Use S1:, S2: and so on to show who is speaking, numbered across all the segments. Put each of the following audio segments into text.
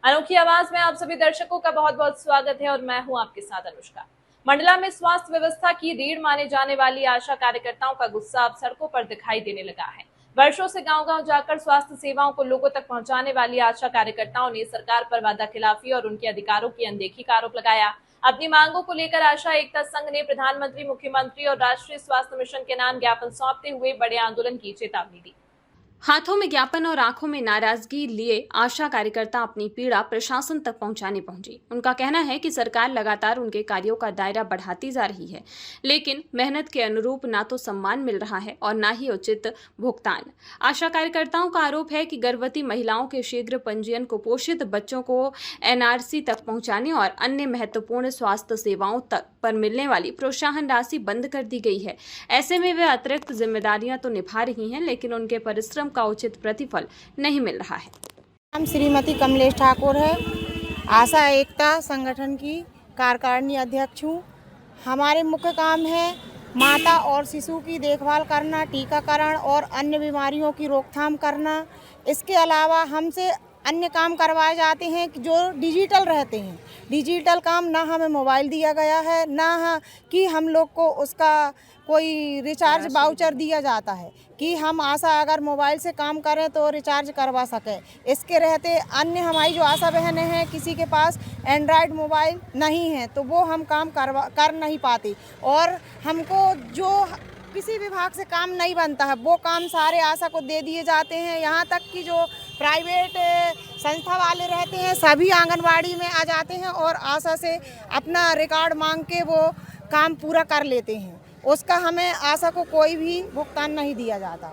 S1: अनोखी आवाज में आप सभी दर्शकों का बहुत बहुत स्वागत है और मैं हूं आपके साथ अनुष्का। मंडला में स्वास्थ्य व्यवस्था की रीढ़ माने जाने वाली आशा कार्यकर्ताओं का गुस्सा अब सड़कों पर दिखाई देने लगा है। वर्षों से गांव-गांव जाकर स्वास्थ्य सेवाओं को लोगों तक पहुंचाने वाली आशा कार्यकर्ताओं ने सरकार पर वादाखिलाफी और उनके अधिकारों की अनदेखी का आरोप लगाया। अपनी मांगों को लेकर आशा एकता संघ ने प्रधानमंत्री, मुख्यमंत्री और राष्ट्रीय स्वास्थ्य मिशन के नाम ज्ञापन सौंपते हुए बड़े आंदोलन की चेतावनी दी।
S2: हाथों में ज्ञापन और आंखों में नाराजगी लिए आशा कार्यकर्ता अपनी पीड़ा प्रशासन तक पहुंचाने पहुंची। उनका कहना है कि सरकार लगातार उनके कार्यों का दायरा बढ़ाती जा रही है, लेकिन मेहनत के अनुरूप ना तो सम्मान मिल रहा है और ना ही उचित भुगतान। आशा कार्यकर्ताओं का आरोप है कि गर्भवती महिलाओं के शीघ्र पंजीयन, कुपोषित बच्चों को एनआरसी तक पहुंचाने और अन्य महत्वपूर्ण स्वास्थ्य सेवाओं तक पर मिलने वाली प्रोत्साहन राशि बंद कर दी गई है। ऐसे में वे अतिरिक्त जिम्मेदारियां तो निभा रही हैं, लेकिन उनके परिश्रम का उचित प्रतिफल नहीं मिल रहा है।
S3: नाम श्रीमती कमलेश ठाकुर है। आशा एकता संगठन की कार्यकारिणी अध्यक्ष हूँ। हमारे मुख्य काम है माता और शिशु की देखभाल करना, टीकाकरण और अन्य बीमारियों की रोकथाम करना। इसके अलावा हमसे अन्य काम करवाए जाते हैं कि जो डिजिटल रहते हैं। डिजिटल काम ना हमें मोबाइल दिया गया है, ना कि हम लोग को उसका कोई रिचार्ज वाउचर दिया जाता है कि हम आशा अगर मोबाइल से काम करें तो रिचार्ज करवा सकें। इसके रहते अन्य हमारी जो आशा बहनें हैं, किसी के पास एंड्रॉयड मोबाइल नहीं है तो वो हम काम कर नहीं पाते और हमको जो किसी विभाग से काम नहीं बनता है वो काम सारे आशा को दे दिए जाते हैं। यहाँ तक कि जो प्राइवेट संस्था वाले रहते हैं सभी आंगनवाड़ी में आ जाते हैं और आशा से अपना रिकॉर्ड मांग के वो काम पूरा कर लेते हैं। उसका हमें आशा को कोई भी भुगतान नहीं दिया जाता।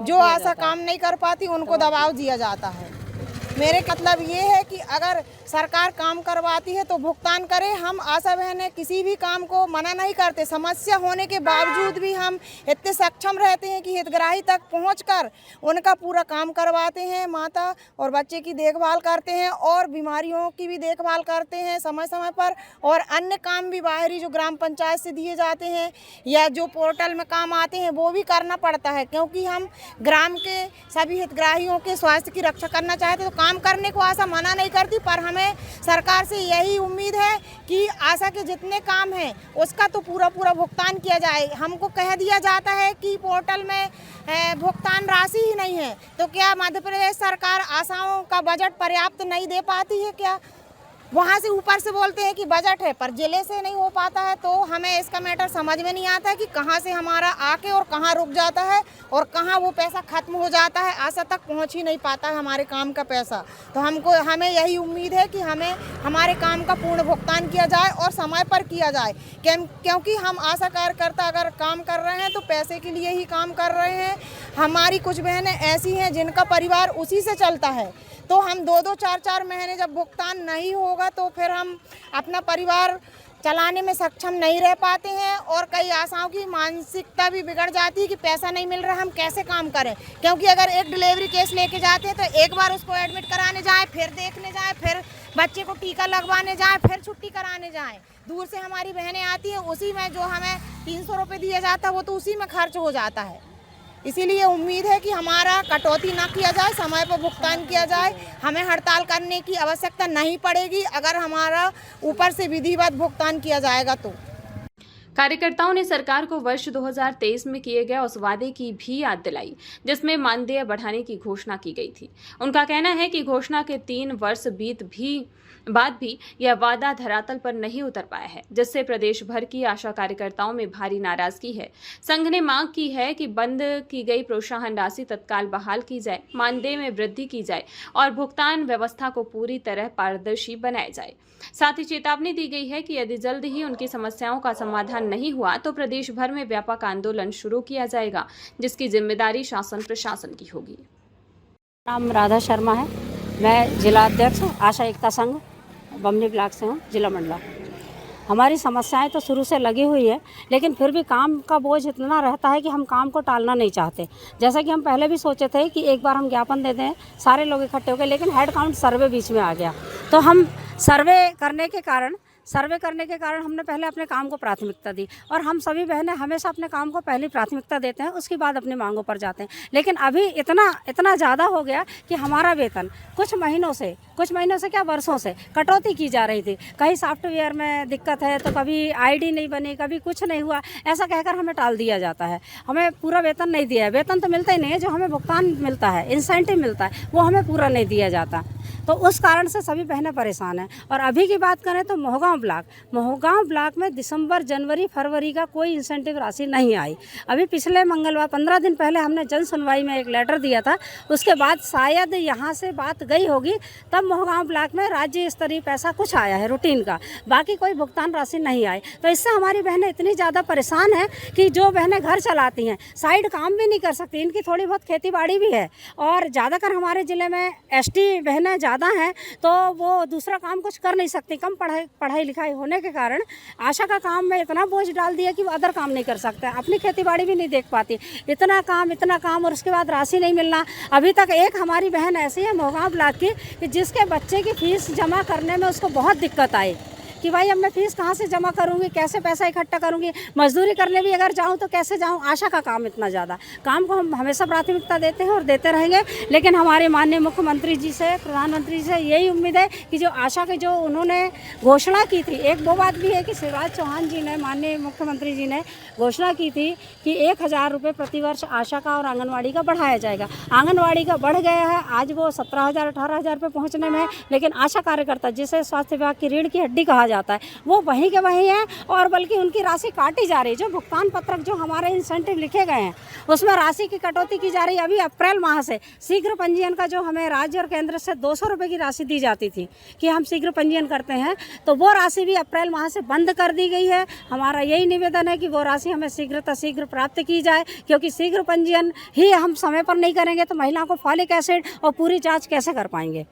S3: जो आशा काम नहीं कर पाती उनको दबाव दिया जाता है। मेरे मतलब ये है कि अगर सरकार काम करवाती है तो भुगतान करे। हम आशा बहनें किसी भी काम को मना नहीं करते। समस्या होने के बावजूद भी हम इतने सक्षम रहते हैं कि हितग्राही तक पहुंचकर उनका पूरा काम करवाते हैं। माता और बच्चे की देखभाल करते हैं और बीमारियों की भी देखभाल करते हैं समय समय पर। और अन्य काम भी बाहरी जो ग्राम पंचायत से दिए जाते हैं या जो पोर्टल में काम आते हैं वो भी करना पड़ता है, क्योंकि हम ग्राम के सभी हितग्राहियों के स्वास्थ्य की रक्षा करना चाहते तो काम करने को आशा मना नहीं करती। पर हमें सरकार से यही उम्मीद है कि आशा के जितने काम हैं उसका तो पूरा भुगतान किया जाए। हमको कह दिया जाता है कि पोर्टल में भुगतान राशि ही नहीं है, तो क्या मध्य प्रदेश सरकार आशाओं का बजट पर्याप्त नहीं दे पाती है? क्या वहाँ से ऊपर से बोलते हैं कि बजट है पर जिले से नहीं हो पाता है? तो हमें इसका मैटर समझ में नहीं आता है कि कहाँ से हमारा आके और कहाँ रुक जाता है और कहाँ वो पैसा खत्म हो जाता है। आशा तक पहुँच ही नहीं पाता है हमारे काम का पैसा। तो हमें यही उम्मीद है कि हमें हमारे काम का पूर्ण भुगतान किया जाए और समय पर किया जाए, क्योंकि हम आशा कार्यकर्ता अगर काम कर रहे हैं तो पैसे के लिए ही काम कर रहे हैं। हमारी कुछ बहनें ऐसी हैं जिनका परिवार उसी से चलता है, तो हम 2-2, 4-4 महीने जब भुगतान नहीं होगा तो फिर हम अपना परिवार चलाने में सक्षम नहीं रह पाते हैं। और कई आशाओं की मानसिकता भी बिगड़ जाती है कि पैसा नहीं मिल रहा, हम कैसे काम करें। क्योंकि अगर एक डिलीवरी केस लेके जाते हैं तो एक बार उसको एडमिट कराने जाएं, फिर देखने जाएं, फिर बच्चे को टीका लगवाने जाएं, फिर छुट्टी कराने जाएं। दूर से हमारी बहनें आती हैं, उसी में जो हमें 300 रुपये दिया जाता है वो तो उसी में खर्च हो जाता है। इसीलिए उम्मीद है कि हमारा कटौती ना किया जाए, समय पर भुगतान किया जाए। हमें हड़ताल करने की आवश्यकता नहीं पड़ेगी अगर हमारा ऊपर से विधिवत भुगतान किया जाएगा तो।
S2: कार्यकर्ताओं ने सरकार को वर्ष 2023 में किए गए उस वादे की भी याद दिलाई जिसमें मानदेय बढ़ाने की घोषणा की गई थी। उनका कहना है कि घोषणा के 3 वर्ष बाद भी यह वादा धरातल पर नहीं उतर पाया है, जिससे प्रदेश भर की आशा कार्यकर्ताओं में भारी नाराजगी है। संघ ने मांग की है कि बंद की गई प्रोत्साहन राशि तत्काल बहाल की जाए, मानदेय में वृद्धि की जाए और भुगतान व्यवस्था को पूरी तरह पारदर्शी बनाया जाए। साथ ही चेतावनी दी गई है कि यदि जल्द ही उनकी समस्याओं का समाधान नहीं हुआ तो प्रदेश भर में व्यापक आंदोलन शुरू किया जाएगा, जिसकी जिम्मेदारी शासन प्रशासन की होगी।
S4: नाम राधा शर्मा है, मैं जिला अध्यक्ष आशा एकता संघ बमनी ब्लॉक से हूँ, जिला मंडला। हमारी समस्याएं तो शुरू से लगी हुई है, लेकिन फिर भी काम का बोझ इतना रहता है कि हम काम को टालना नहीं चाहते। जैसा कि हम पहले भी सोचे थे कि एक बार हम ज्ञापन दे दें, सारे लोग इकट्ठे हो गए, लेकिन हेड काउंट सर्वे बीच में आ गया। तो हम सर्वे करने के कारण सर्वे करने के कारण हमने पहले अपने काम को प्राथमिकता दी और हम सभी बहनें हमेशा अपने काम को पहली प्राथमिकता देते हैं, उसके बाद अपनी मांगों पर जाते हैं। लेकिन अभी इतना ज़्यादा हो गया कि हमारा वेतन कुछ महीनों से क्या वर्षों से कटौती की जा रही थी। कहीं सॉफ्टवेयर में दिक्कत है तो कभी आईडी नहीं बनी, कभी कुछ नहीं हुआ, ऐसा कहकर हमें टाल दिया जाता है। हमें पूरा वेतन नहीं दिया है, वेतन तो मिलता ही नहीं है, जो हमें भुगतान मिलता है, इंसेंटिव मिलता है, वो हमें पूरा नहीं दिया जाता। तो उस कारण से सभी बहनें परेशान हैं। और अभी की बात करें तो मोहगांव ब्लॉक में दिसंबर, जनवरी, फरवरी का कोई इंसेंटिव राशि नहीं आई। अभी पिछले मंगलवार 15 दिन पहले हमने जन सुनवाई में एक लेटर दिया था, उसके बाद शायद यहाँ से बात गई होगी, तब मोहगांव ब्लॉक में राज्य स्तरीय पैसा कुछ आया है रूटीन का, बाकी कोई भुगतान राशि नहीं आई। तो इससे हमारी बहनें इतनी ज़्यादा परेशान हैं कि जो बहनें घर चलाती हैं, साइड काम भी नहीं कर सकती, इनकी थोड़ी बहुत खेती बाड़ी भी है और ज़्यादातर हमारे ज़िले में एसटी बहनें ज़्यादा हैं, तो वो दूसरा काम कुछ कर नहीं सकती। कम पढ़ाई लिखाई होने के कारण आशा का काम में इतना बोझ डाल दिया कि वो अदर काम नहीं कर सकते, अपनी खेती बाड़ी भी नहीं देख पाती। इतना काम और उसके बाद राशि नहीं मिलना। अभी तक एक हमारी बहन ऐसी है मोहगांव ब्लॉक की कि जिसके बच्चे की फीस जमा करने में उसको बहुत दिक्कत आई कि भाई अब मैं फ़ीस कहाँ से जमा करूँगी, कैसे पैसा इकट्ठा करूँगी, मजदूरी करने भी अगर जाऊँ तो कैसे जाऊँ। आशा का काम इतना ज़्यादा, काम को हम हमेशा प्राथमिकता देते हैं और देते रहेंगे। लेकिन हमारे माननीय मुख्यमंत्री जी से, प्रधानमंत्री जी से यही उम्मीद है कि जो आशा की जो उन्होंने घोषणा की थी, एक वो बात भी है कि शिवराज चौहान जी ने, माननीय मुख्यमंत्री जी ने घोषणा की थी कि 1000 रुपये प्रतिवर्ष आशा का और आंगनवाड़ी का बढ़ाया जाएगा। आंगनवाड़ी का बढ़ गया है, आज वो 17,000 18,000 रुपये पहुँचने में है, लेकिन आशा कार्यकर्ता जिसे स्वास्थ्य विभाग की रीढ़ की हड्डी कहा जाता है, वो वहीं के वहीं हैं और बल्कि उनकी राशि काटी जा रही है। जो भुगतान पत्रक जो हमारे इंसेंटिव लिखे गए हैं उसमें राशि की कटौती की जा रही है। अभी अप्रैल माह से शीघ्र पंजीयन का जो हमें राज्य और केंद्र से 200 रुपये की राशि दी जाती थी कि हम शीघ्र पंजीयन करते हैं, तो वो राशि भी अप्रैल माह से बंद कर दी गई है। हमारा यही निवेदन है कि वो राशि हमें शीघ्र प्राप्त की जाए, क्योंकि शीघ्र पंजीयन ही हम समय पर नहीं करेंगे तो महिलाओं को फॉलिक एसिड और पूरी जाँच कैसे कर पाएंगे।